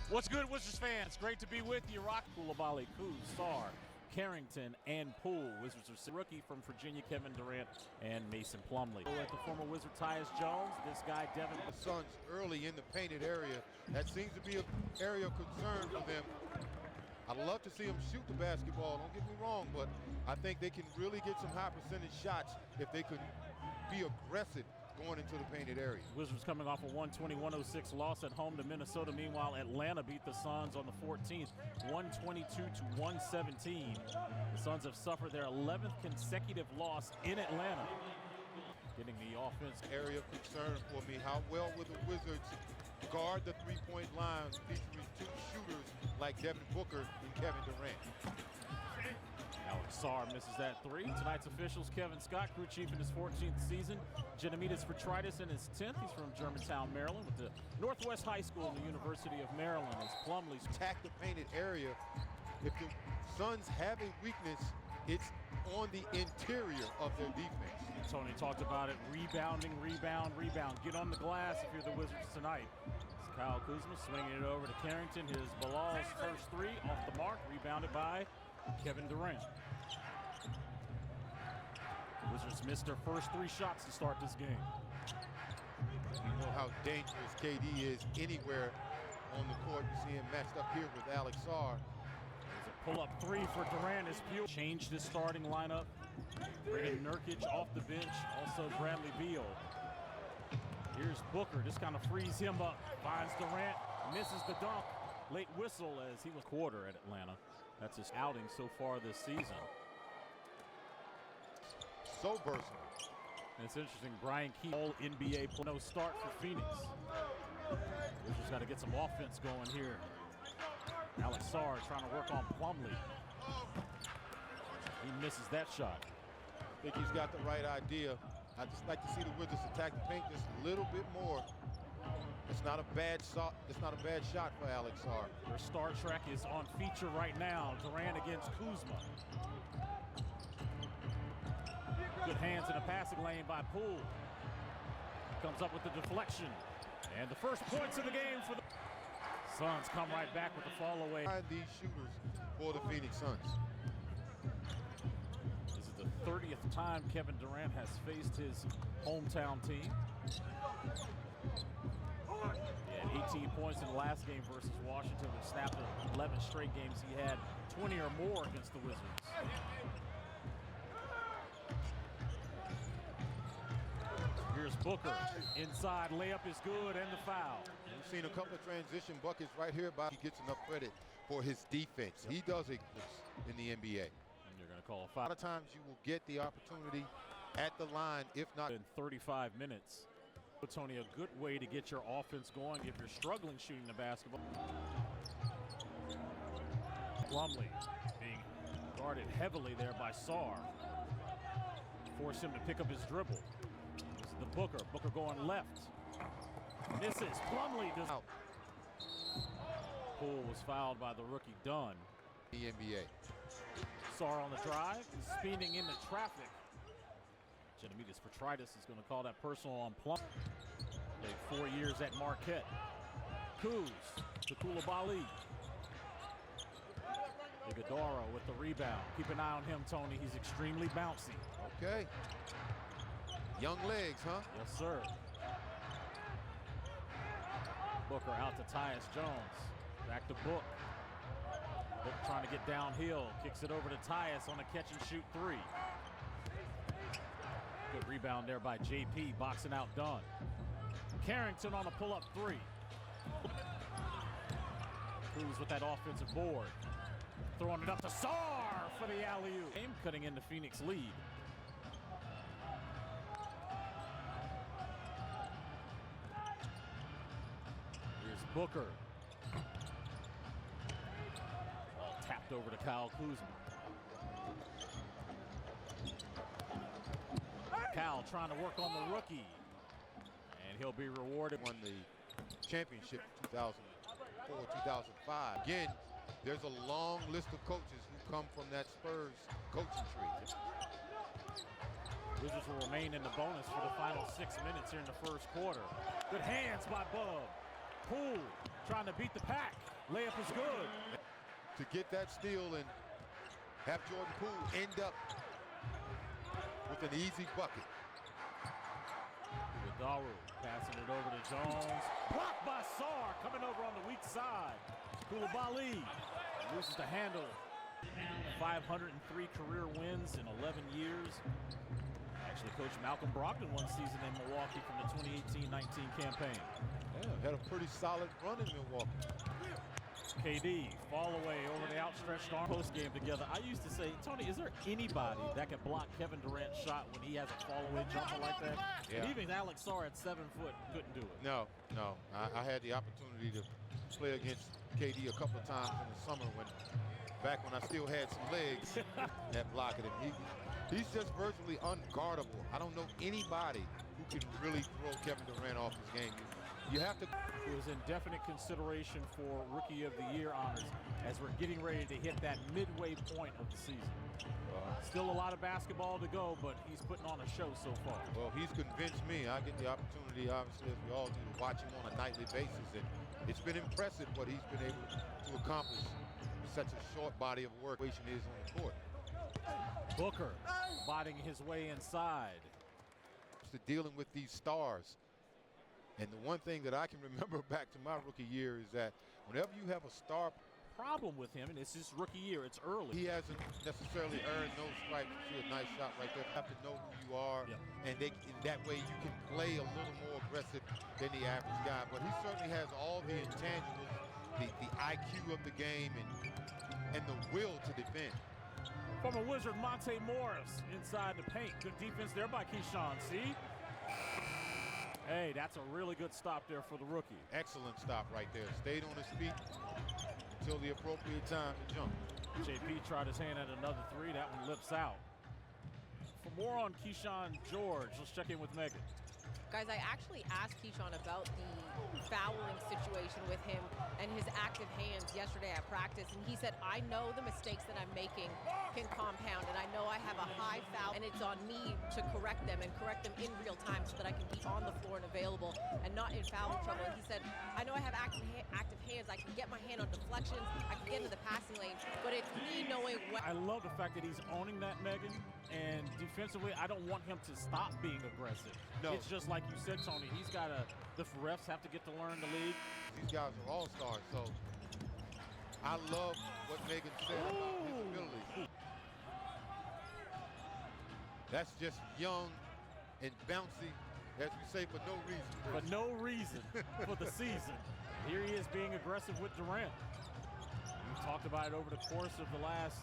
What's good, Wizards fans? Great to be with you. Rock Coulibaly, Kuz, Sarr, Carrington, and Poole. Wizards are rookie from Virginia, Kevin Durant, and Mason Plumlee. At the former Wizard Tyus Jones, this guy Devin. The Suns early in the painted area. That seems to be an area of concern for them. I'd love to see them shoot the basketball, don't get me wrong, but I think they can really get some high percentage shots if they could be aggressive going into the painted area. Wizards coming off a 120-106 loss at home to Minnesota. Meanwhile, Atlanta beat the Suns on the 14th, 122-117. The Suns have suffered their 11th consecutive loss in Atlanta. Getting the offense. Area of concern for me, how well will the Wizards guard the three-point line featuring two shooters like Devin Booker and Kevin Durant? Alex Sarr misses that three. Tonight's officials, Kevin Scott, crew chief in his 14th season. Genomides Petritis in his 10th. He's from Germantown, Maryland, with the Northwest High School and the University of Maryland. As Plumlee's attack the painted area. If the Suns have a weakness, it's on the interior of their defense. Tony talked about it, rebounding, rebound. Get on the glass if you're the Wizards tonight. It's Kyle Kuzma swinging it over to Carrington. His Bilal's first three off the mark, rebounded by Kevin Durant. The Wizards missed their first three shots to start this game. You know how dangerous KD is anywhere on the court. You see him matched up here with Alex Sarr. There's a pull-up three for Durant as Pugh changed his starting lineup. Bringing Nurkic off the bench, also Bradley Beal. Here's Booker, just kind of frees him up. Finds Durant, misses the dunk. Late whistle as he was quarter at Atlanta. That's his outing so far this season. So versatile. And it's interesting, Brian Key, all NBA play. No start for Phoenix. Wizards got to get some offense going here. Alex Sarr trying to work on Plumlee. He misses that shot. I think he's got the right idea. I'd just like to see the Wizards attack the paint just a little bit more. It's not a bad shot. It's not a bad shot for Alex Sarr. Their Star Trek is on feature right now. Durant against Kuzma. Good hands in the passing lane by Poole. Comes up with the deflection. And the first points of the game for the Suns come right back with the fall away. These shooters for the Phoenix Suns. This is the 30th time Kevin Durant has faced his hometown team. He had 18 points in the last game versus Washington, which snapped 11 straight games. He had 20 or more against the Wizards. Here's Booker. Inside layup is good, and the foul. We've seen a couple of transition buckets right here, but he gets enough credit for his defense. He does it in the NBA. And you're going to call a foul. A lot of times you will get the opportunity at the line, if not in 35 minutes. Tony, a good way to get your offense going if you're struggling shooting the basketball. Plumlee being guarded heavily there by Sarr. Force him to pick up his dribble. This is the Booker. Booker going left. Misses. Plumlee does out. Poole was fouled by the rookie Dunn. The NBA. Sarr on the drive, spinning into traffic. Genomides Petritis is going to call that personal on Plum. Played 4 years at Marquette. Kuz to Coulibaly. Iguodala with the rebound. Keep an eye on him, Tony. He's extremely bouncy. Okay. Young legs, huh? Yes, sir. Booker out to Tyus Jones. Back to Book. Book trying to get downhill. Kicks it over to Tyus on a catch and shoot three. Good rebound there by JP, boxing out Dunn. Carrington on a pull-up three. Cruz with that offensive board. Throwing it up to Sarr for the alley-oop. Game cutting into Phoenix lead. Here's Booker. Ball tapped over to Kyle Kuzma. Cal trying to work on the rookie, and he'll be rewarded. Won the championship 2004-2005. Again, there's a long list of coaches who come from that Spurs coaching tree. Wizards will remain in the bonus for the final 6 minutes here in the first quarter. Good hands by Bub. Poole trying to beat the pack. Layup is good. To get that steal and have Jordan Poole end up with an easy bucket. Daru passing it over to Jones. Blocked by Sarr, coming over on the weak side. Koulibaly loses the handle. 503 career wins in 11 years. Actually, Coach Malcolm Brogdon one season in Milwaukee from the 2018-19 campaign. Yeah, had a pretty solid run in Milwaukee. KD, fall away over the outstretched arm. Post game together. I used to say, Tony, is there anybody that can block Kevin Durant's shot when he has a fall away jumper like that? Yeah. And even Alex Sarr at 7 foot couldn't do it. No. I had the opportunity to play against KD a couple of times in the summer back when I still had some legs that blocked him. He's just virtually unguardable. I don't know anybody who can really throw Kevin Durant off his game. You have to. He was in definite consideration for Rookie of the Year honors as we're getting ready to hit that midway point of the season. Still a lot of basketball to go, but he's putting on a show so far. Well, he's convinced me. I get the opportunity, obviously, as we all do, to watch him on a nightly basis, and it's been impressive what he's been able to accomplish with such a short body of work is on the court. Booker fighting his way inside. To dealing with these stars. And the one thing that I can remember back to my rookie year is that whenever you have a star problem with him, and it's his rookie year, it's early. He hasn't necessarily earned those stripes. You see a nice shot right there. You have to know who you are, and in that way you can play a little more aggressive than the average guy. But he certainly has all the intangibles, the IQ of the game, and the will to defend. Former Wizard Monte Morris inside the paint. Good defense there by Keyshawn. See? Hey, that's a really good stop there for the rookie. Excellent stop right there. Stayed on his feet until the appropriate time to jump. JP tried his hand at another three. That one lips out. For more on Keyshawn George, let's check in with Megan. Guys, I actually asked Keyshawn about the fouling situation with him and his active hands yesterday at practice, and he said, I know the mistakes that I'm making can compound, and I know I have a high foul, and it's on me to correct them and correct them in real time so that I can be on the floor and available and not in foul trouble. And he said, I know I have active hands. I can get my hand on deflections. I can get into the passing lane, but it's me knowing what. I love the fact that he's owning that, Megan, and defensively, I don't want him to stop being aggressive. No. It's just like you said, Tony, the refs have to get to learn the league. These guys are all-stars, so I love what Megan said about his ability. That's just young and bouncy, as we say, for no reason. For no reason for the season. Here he is being aggressive with Durant. We've talked about it over the course of the last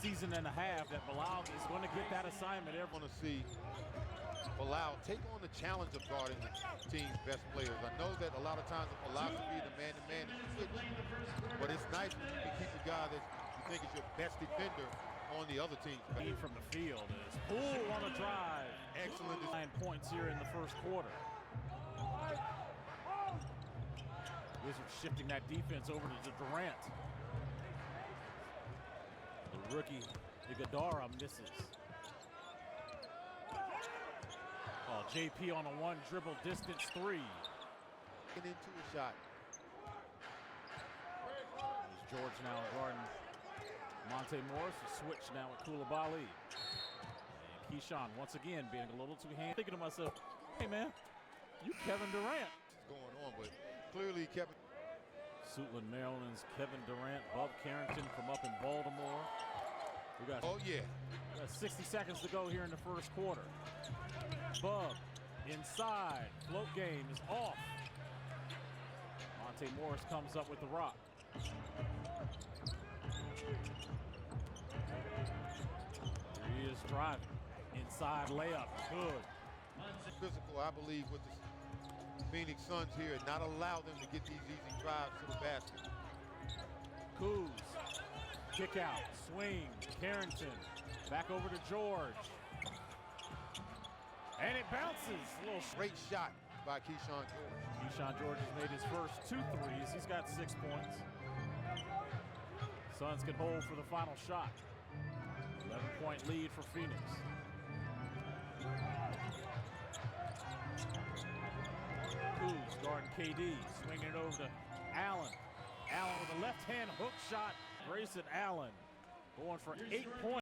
season and a half that Bilal is going to get that assignment. I want to see Bilal take on the challenge of guarding the team's best players. I know that a lot of times the philosophy, the man-to-man is switch, but it's nice when you can keep a guy that you think is your best defender on the other team. Lead from the field is Poole on a drive. Excellent. 9 points here in the first quarter. Wizards shifting that defense over to Durant. The rookie Iguodala misses. Oh, JP on a one dribble distance three. Get into a shot. There's George now guarding Monte Morris. A switch now with Koulibaly. And Keyshawn once again being a little too handy. Thinking to myself, hey man, you Kevin Durant. What's going on, but clearly Kevin. Suitland, Maryland's Kevin Durant, Bub Carrington from up in Baltimore. We got 60 seconds to go here in the first quarter. Bub inside, float game is off. Monte Morris comes up with the rock. Here he is driving. Inside layup, good. Physical, I believe, with the Phoenix Suns here, and not allow them to get these easy drives to the basket. Kuz, kick out, swing, Carrington, back over to George. And it bounces. A little great shot by Keyshawn George. Keyshawn George has made his first 2 threes. He's got 6 points. Suns can hold for the final shot. 11-point lead for Phoenix. Kuz guarding KD, swinging it over to Allen. Allen left-hand hook shot. Grayson Allen going for 8 points.